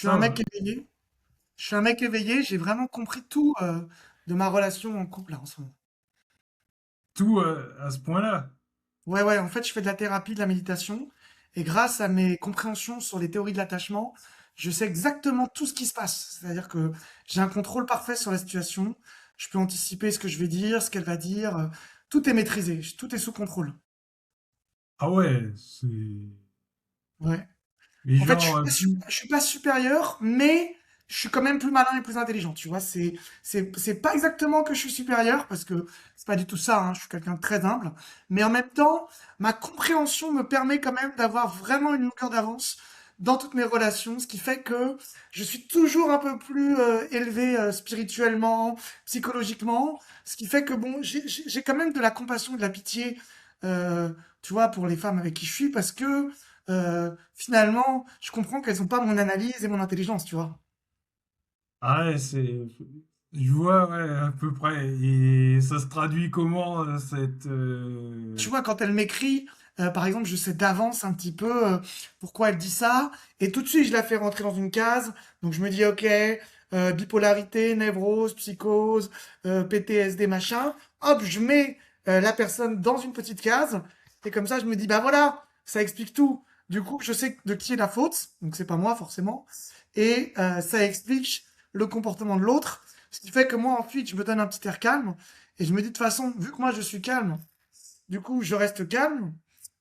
suis un Ça mec va. éveillé. Je suis un mec éveillé. J'ai vraiment compris tout de ma relation en couple là, en ce moment. Tout à ce point-là. Ouais, ouais. En fait, je fais de la thérapie, de la méditation, et grâce à mes compréhensions sur les théories de l'attachement, je sais exactement tout ce qui se passe. C'est-à-dire que j'ai un contrôle parfait sur la situation. Je peux anticiper ce que je vais dire, ce qu'elle va dire. Tout est maîtrisé. Tout est sous contrôle. Ah ouais, c'est... Ouais. Les En fait, gens plus... je suis pas supérieur, mais je suis quand même plus malin et plus intelligent, tu vois. C'est pas exactement que je suis supérieur, parce que c'est pas du tout ça, hein. Je suis quelqu'un de très humble. Mais en même temps, ma compréhension me permet quand même d'avoir vraiment une longueur d'avance dans toutes mes relations, ce qui fait que je suis toujours un peu plus élevé spirituellement, psychologiquement, ce qui fait que bon, j'ai quand même de la compassion, de la pitié, euh, tu vois, pour les femmes avec qui je suis, parce que finalement, je comprends qu'elles ont pas mon analyse et mon intelligence, tu vois. Ah ouais, c'est... Je vois, ouais, à peu près. Et ça se traduit comment, cette... Tu vois, quand elle m'écrit, par exemple, je sais d'avance un petit peu pourquoi elle dit ça, et tout de suite, je la fais rentrer dans une case. Donc, je me dis, ok, bipolarité, névrose, psychose, PTSD, machin. Hop, je mets la personne dans une petite case, et comme ça, je me dis, bah voilà, ça explique tout. Du coup, je sais de qui est la faute, donc c'est pas moi forcément, et ça explique le comportement de l'autre, ce qui fait que moi, ensuite, je me donne un petit air calme, et je me dis, de toute façon, vu que moi, je suis calme, du coup, je reste calme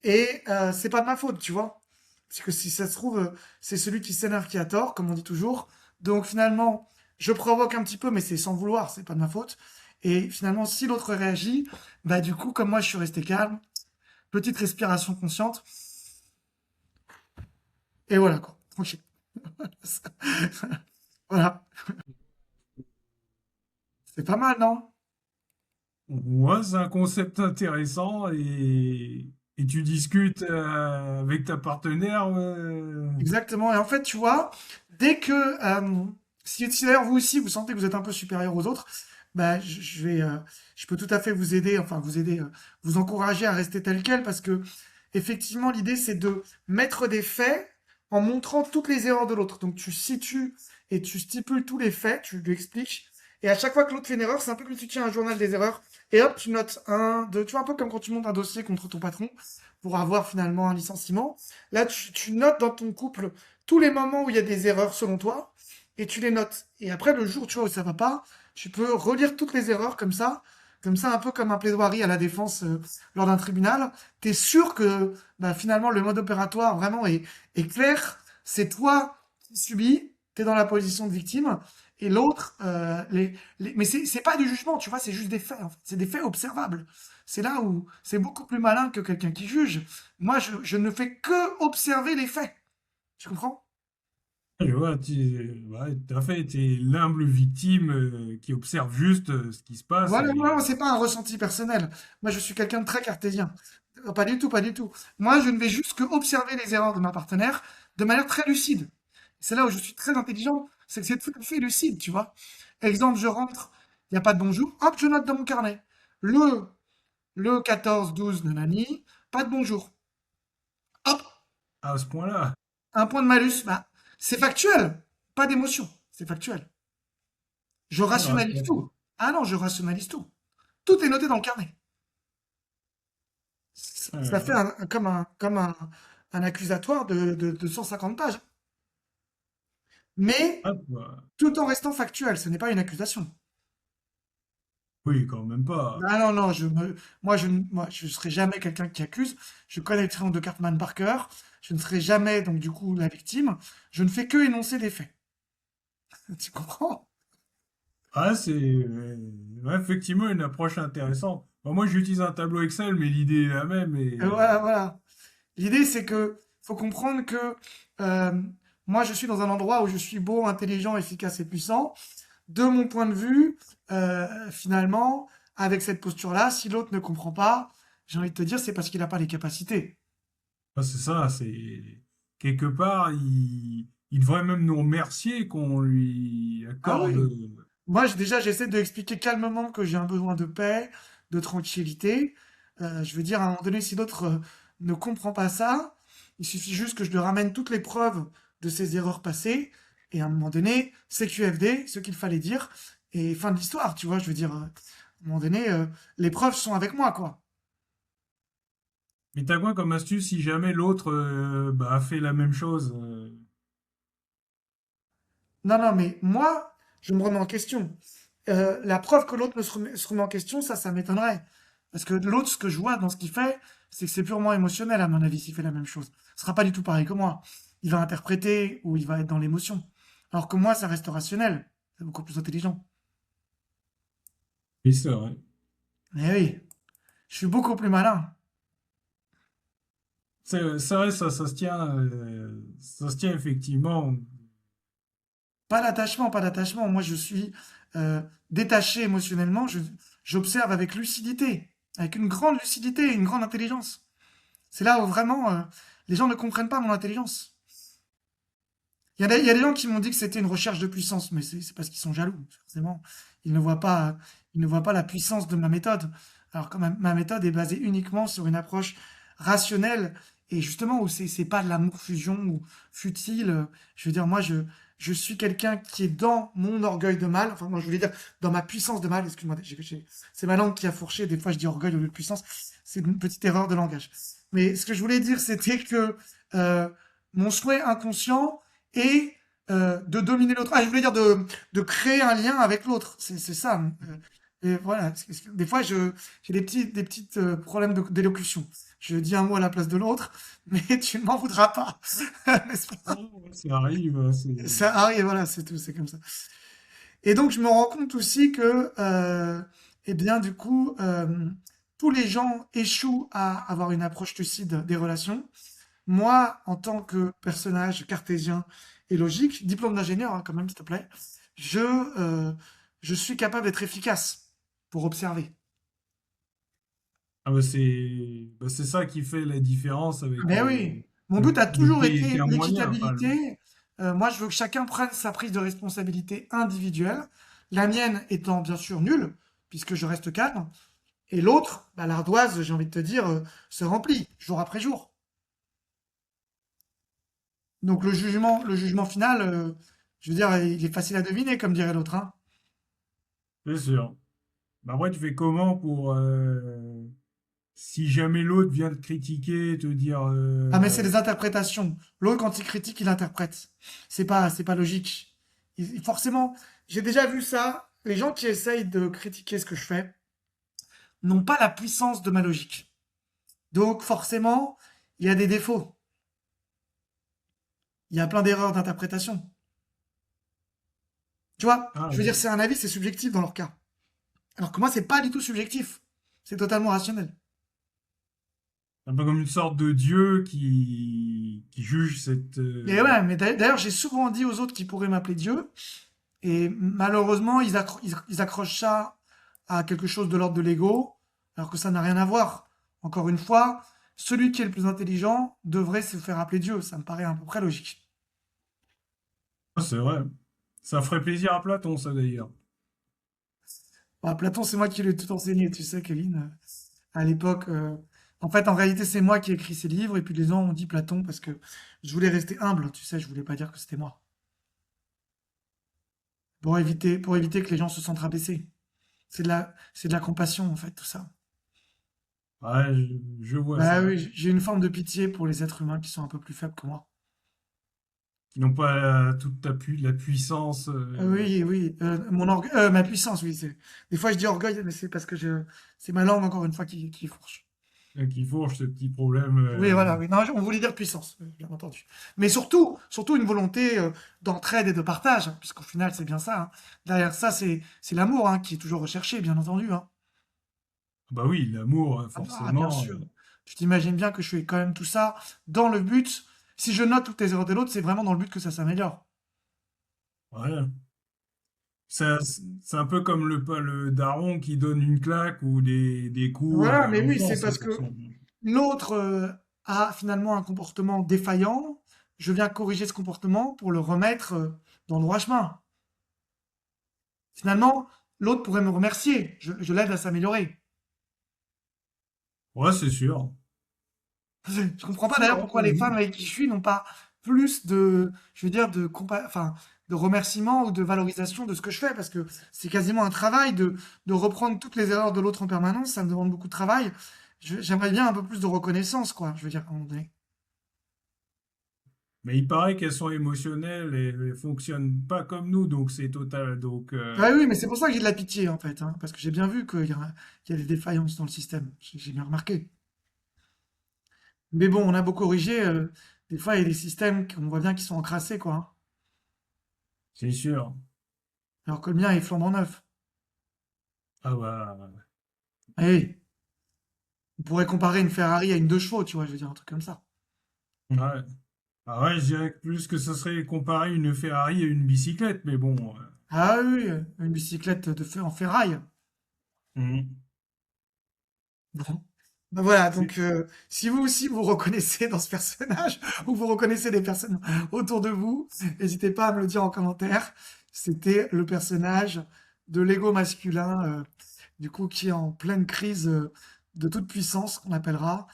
et c'est pas de ma faute, tu vois. Parce que si ça se trouve, c'est celui qui s'énerve qui a tort, comme on dit toujours. Donc finalement, je provoque un petit peu, mais c'est sans vouloir, c'est pas de ma faute. Et finalement, si l'autre réagit, bah du coup, comme moi, je suis resté calme, petite respiration consciente, et voilà quoi, tranquille. Voilà, c'est pas mal, non? Ouais, c'est un concept intéressant et tu discutes avec ta partenaire. Exactement. Et en fait, tu vois, dès que si d'ailleurs vous aussi vous sentez que vous êtes un peu supérieur aux autres, bah je peux tout à fait vous aider, enfin vous aider, vous encourager à rester tel quel parce que effectivement l'idée c'est de mettre des faits en montrant toutes les erreurs de l'autre. Donc tu situes et tu stipules tous les faits, tu lui expliques. Et à chaque fois que l'autre fait une erreur, c'est un peu comme si tu tiens un journal des erreurs. Et hop, tu notes un, deux, tu vois, un peu comme quand tu montes un dossier contre ton patron pour avoir finalement un licenciement. Là, tu notes dans ton couple tous les moments où il y a des erreurs selon toi, et tu les notes. Et après, le jour, tu vois, où ça va pas, tu peux relire toutes les erreurs comme ça, un peu comme un plaidoirie à la défense lors d'un tribunal. Tu es sûr que bah, finalement, le mode opératoire vraiment est clair. C'est toi qui subis, tu es dans la position de victime, et l'autre, mais c'est pas du jugement, tu vois, c'est juste des faits, en fait. C'est des faits observables. C'est là où c'est beaucoup plus malin que quelqu'un qui juge. Moi, je ne fais que observer les faits. Tu comprends? Je vois, ouais, tout à fait, tu es l'humble victime qui observe juste ce qui se passe Voilà, et moi, c'est pas un ressenti personnel. Moi, je suis quelqu'un de très cartésien. Pas du tout, pas du tout. Moi, je ne vais juste que observer les erreurs de ma partenaire de manière très lucide. C'est là où je suis très intelligent, c'est que c'est tout à fait lucide, tu vois. Exemple, je rentre, il n'y a pas de bonjour, hop, je note dans mon carnet. Le, le 14-12 de Nani, pas de bonjour. Hop, à ce point-là. un point de malus. Bah, c'est factuel, pas d'émotion, c'est factuel. Je Ouais, rationalise tout. Ah non, je rationalise tout. Tout est noté dans le carnet. Ça fait ouais. un accusatoire de 150 pages. Mais Ah, bah, tout en restant factuel, ce n'est pas une accusation. oui, quand même pas. Ah non, non, moi, je ne serai jamais quelqu'un qui accuse. Je connais le triomphe de Cartman par cœur. Je ne serai jamais, donc, du coup, la victime. Je ne fais que énoncer des faits. Tu comprends? Ah, c'est ouais, effectivement une approche intéressante. Bon, moi, j'utilise un tableau Excel, mais l'idée est la même. Et voilà, voilà. L'idée, c'est que faut comprendre que euh, moi, je suis dans un endroit où je suis beau, intelligent, efficace et puissant. De mon point de vue, finalement, avec cette posture-là, si l'autre ne comprend pas, j'ai envie de te dire, c'est parce qu'il n'a pas les capacités. Ah, c'est ça, c'est quelque part, il devrait même nous remercier qu'on lui Ah accorde. oui. Moi, déjà, j'essaie de expliquer calmement que j'ai un besoin de paix, de tranquillité. Je veux dire, à un moment donné, si l'autre ne comprend pas ça, il suffit juste que je lui ramène toutes les preuves de ses erreurs passées. Et à un moment donné, CQFD, ce qu'il fallait dire, et fin de l'histoire, tu vois, je veux dire, à un moment donné, les preuves sont avec moi, quoi. Mais t'as quoi comme astuce si jamais l'autre a fait la même chose? Non, non, mais moi, je me remets en question. La preuve que l'autre se remet en question, ça m'étonnerait. Parce que l'autre, ce que je vois dans ce qu'il fait, c'est que c'est purement émotionnel, à mon avis, s'il fait la même chose. Ce sera pas du tout pareil que moi. Il va interpréter ou il va être dans l'émotion. Alors que moi, ça reste rationnel. C'est beaucoup plus intelligent. Oui, c'est vrai. Eh oui, je suis beaucoup plus malin. C'est vrai, ça se tient effectivement. Pas d'attachement, pas d'attachement. Moi, je suis euh, détaché émotionnellement. J'observe avec lucidité, avec une grande lucidité, une grande intelligence. C'est là où vraiment les gens ne comprennent pas mon intelligence. Il y a des gens qui m'ont dit que c'était une recherche de puissance, mais c'est parce qu'ils sont jaloux, forcément. Ils ne voient pas, ils ne voient pas la puissance de ma méthode. Alors que ma méthode est basée uniquement sur une approche rationnelle et justement où c'est pas de l'amour fusion ou futile. Je veux dire, moi, je suis quelqu'un qui est dans mon orgueil de mal. Enfin, moi, je voulais dire dans ma puissance de mal. Excuse-moi, c'est ma langue qui a fourché. Des fois, je dis orgueil au lieu de puissance. C'est une petite erreur de langage. Mais ce que je voulais dire, c'était que euh, mon souhait inconscient et de dominer l'autre. Ah, je voulais dire de créer un lien avec l'autre. C'est ça. Et voilà. Des fois, j'ai des petits problèmes d'élocution. Je dis un mot à la place de l'autre, mais tu ne m'en voudras pas. N'est-ce pas? Ouais, ça arrive, hein, Ça arrive, voilà, c'est tout, c'est comme ça. Et donc, je me rends compte aussi que, eh bien, du coup, tous les gens échouent à avoir une approche lucide des relations. Moi, en tant que personnage cartésien et logique, diplôme d'ingénieur, hein, quand même, s'il te plaît, je, euh, je suis capable d'être efficace pour observer. ah c'est ça qui fait la différence avec Mais oui, mon but a toujours l'utilité été qu'un moyen. Enfin, l'équitabilité. Moi, je veux que chacun prenne sa prise de responsabilité individuelle. La mienne étant bien sûr nulle, puisque je reste calme. Et l'autre, bah, l'ardoise, j'ai envie de te dire, se remplit jour après jour. Donc le jugement final, je veux dire, il est facile à deviner, comme dirait l'autre, hein. c'est sûr. Bah, après, tu fais comment pour si jamais l'autre vient te critiquer, te dire Ah, mais c'est des interprétations. L'autre, quand il critique, il interprète. C'est pas logique. Forcément, j'ai déjà vu ça. Les gens qui essayent de critiquer ce que je fais n'ont pas la puissance de ma logique. Donc, forcément, il y a des défauts. Il y a plein d'erreurs d'interprétation. Tu vois, ah, je veux dire, c'est un avis, c'est subjectif dans leur cas. Alors que moi, c'est pas du tout subjectif. C'est totalement rationnel. un peu comme une sorte de dieu qui juge cette Et ouais, mais d'ailleurs, j'ai souvent dit aux autres qu'ils pourraient m'appeler Dieu. Et malheureusement, ils accrochent ça à quelque chose de l'ordre de l'ego, alors que ça n'a rien à voir. Encore une fois, celui qui est le plus intelligent devrait se faire appeler Dieu. Ça me paraît à peu près logique. Ah, c'est vrai. Ça ferait plaisir à Platon, ça d'ailleurs. Bah, Platon, c'est moi qui lui ai tout enseigné, tu sais, Kevin. À l'époque, en fait, en réalité, c'est moi qui ai écrit ces livres, et puis les gens ont dit Platon parce que je voulais rester humble, tu sais, je voulais pas dire que c'était moi. Pour éviter que les gens se sentent rabaissés. C'est de la compassion, en fait, tout ça. Ouais, je vois Bah ça. oui, j'ai une forme de pitié pour les êtres humains qui sont un peu plus faibles que moi. Qui n'ont pas toute la puissance Oui, oui, ma puissance, oui. Des fois, je dis orgueil, mais c'est parce que c'est ma langue, encore une fois, qui fourche. qui forgent ce petit problème. Oui, voilà, oui. Non, on voulait dire puissance, bien entendu. Mais surtout une volonté d'entraide et de partage, hein, puisqu'au final, c'est bien ça, hein. Derrière ça, c'est l'amour, hein, qui est toujours recherché, bien entendu, hein. Bah oui, l'amour, Bien forcément. sûr. Tu t'imagines bien que je fais quand même tout ça dans le but. Si je note toutes les erreurs de l'autre, c'est vraiment dans le but que ça s'améliore. Ouais. C'est un peu comme le daron qui donne une claque ou des coups Voilà, à mais oui, l'enfant, c'est c'est parce pour que son... l'autre a finalement un comportement défaillant. Je viens corriger ce comportement pour le remettre dans le droit chemin. Finalement, l'autre pourrait me remercier. Je l'aide à s'améliorer. Ouais, c'est sûr. Je comprends pas C'est d'ailleurs vrai, pourquoi les femmes oui. avec qui je suis n'ont pas plus de, je veux dire, enfin, de remerciement ou de valorisation de ce que je fais, parce que c'est quasiment un travail de reprendre toutes les erreurs de l'autre en permanence, ça me demande beaucoup de travail. J'aimerais bien un peu plus de reconnaissance, quoi, je veux dire, à un moment donné. Mais il paraît qu'elles sont émotionnelles et elles fonctionnent pas comme nous, donc c'est total. Donc, Ah oui, mais c'est pour ça que j'ai de la pitié, en fait, hein, parce que j'ai bien vu qu'il y a des défaillances dans le système. J'ai bien remarqué. Mais bon, on a beau corriger, des fois, il y a des systèmes qu'on voit bien qui sont encrassés, quoi, hein. c'est sûr. Alors que le mien est flambant neuf. Ah bah, Ah oui, on pourrait comparer une Ferrari à une 2 chevaux, tu vois, je veux dire, un truc comme ça. ouais. Ah ouais, je dirais que plus que ce serait comparer une Ferrari à une bicyclette, mais bon. Ah oui, oui, une bicyclette de feu en ferraille. Mhm. Bon. Ben voilà, C'est- donc si vous aussi vous reconnaissez dans ce personnage, ou vous reconnaissez des personnes autour de vous, n'hésitez pas à me le dire en commentaire. C'était le personnage de l'ego masculin, du coup, qui est en pleine crise de toute puissance, qu'on appellera.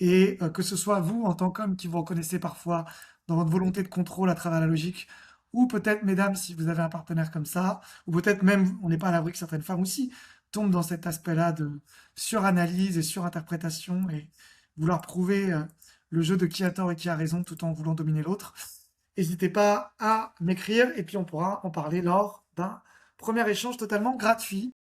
Et que ce soit vous, en tant qu'homme, qui vous reconnaissez parfois dans votre volonté de contrôle à travers la logique, ou peut-être, mesdames, si vous avez un partenaire comme ça, ou peut-être même, on n'est pas à l'abri que certaines femmes aussi tombent dans cet aspect-là de suranalyse et surinterprétation et vouloir prouver le jeu de qui a tort et qui a raison tout en voulant dominer l'autre. N'hésitez pas à m'écrire et puis on pourra en parler lors d'un premier échange totalement gratuit.